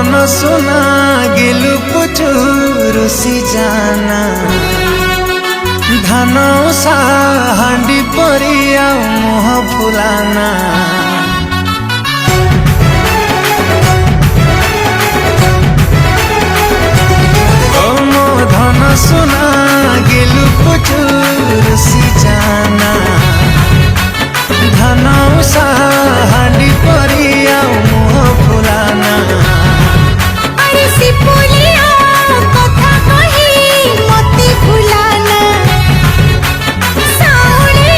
धन सुना गेलु पुचु रुसी जाना धान उषा हांडी परिया मोह फुलाना मो धन सुना गेलु पुचु रुसी जाना धान उषा हांडी परिया मोह फुलाना अरे सिपुलिया कथा कही मते भुलाना साउरे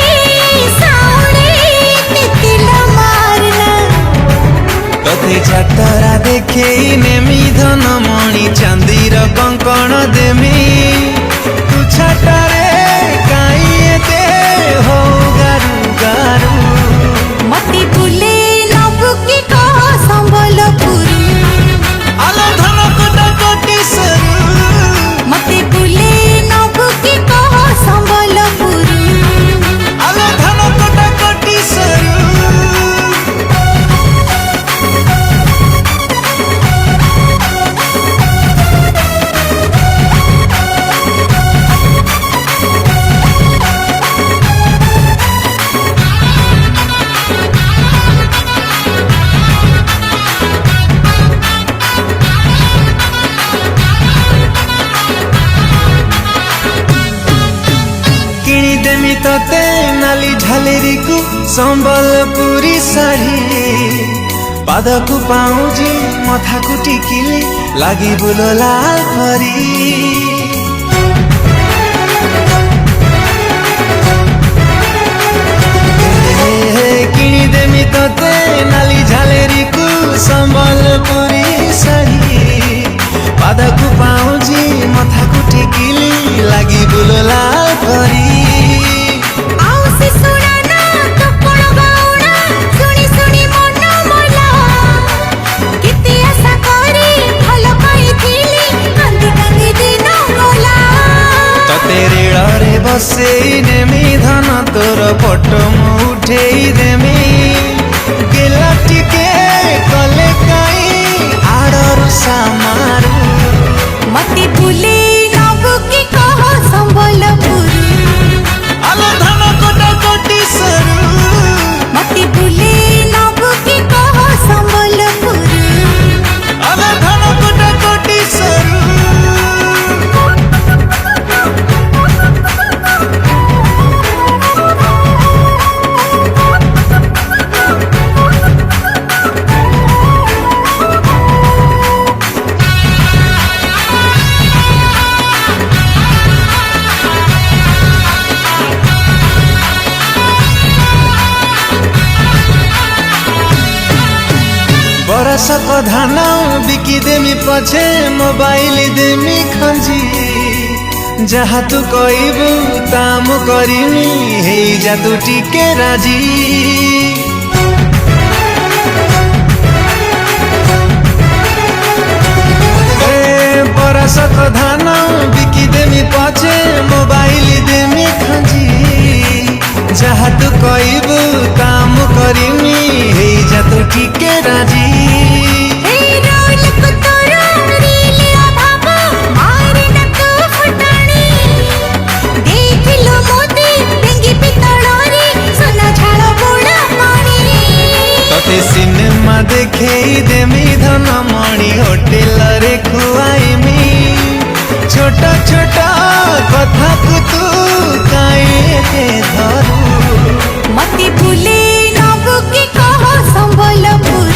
साउरे तितिल मारना तते जातरा देखे नेमी धन मणि चांदीर कंकण देमी तू छाटारे काई एते हो गारू गारू मते भुले नबु की कह संबलपुर आलो धन कोटा कोटी सरू मते भुले नबु की कह संबलपुर आलो धन कोटा कोटी सरू किणीदेमी तते नाली झालेरी को संबलपुरी साड़ी पादकु पाउजी मथाकु टिकिली लागी बुलो लाल परी किणीदेमी तते नाली झालेरी को संबलपुरी साड़ी पादकु पाउजी मथाकु टिकिली लागी बुलो लाल परी आउ से सुनाना तो कोण गाउना सुनी सुनी मन मला किते आशा करी भलो कहिथिली कांदी कांदी दिन गला तते रेड़े बसेई नेमी धन तोर फोटो मु उठेई देमी गेला टिके कले काई आड़र सामारू मते भूले नबु की कह संबलपुर आलो धन कोटा कोटी सरू मते भूले नबु की कह संबलपुर आलो धन कोटा कोटी सरू बरसक धान बिकी देमी पछे मोबाइल देमी खंजी जहाँ तू कहबू ताम करिमी हे जा तू टिके राजी बरसक धान बिकी देमी पछे मोबाइल देमी खंजी जहाँ तू कहबू काम करिमी हे जा तू टिके राजी हे रोल को तोरा रील अभाव मारे न तो फटाणी देख लो मोती बेंगी पितळरी सोना झाड़ बोड़ा पानी तते सिनेमा देखेई देमी धन मणि होटेल रे खुआईमी छोटा छोटा कथा को तू काई के धरू मते भूले नबु की कह संबलपुर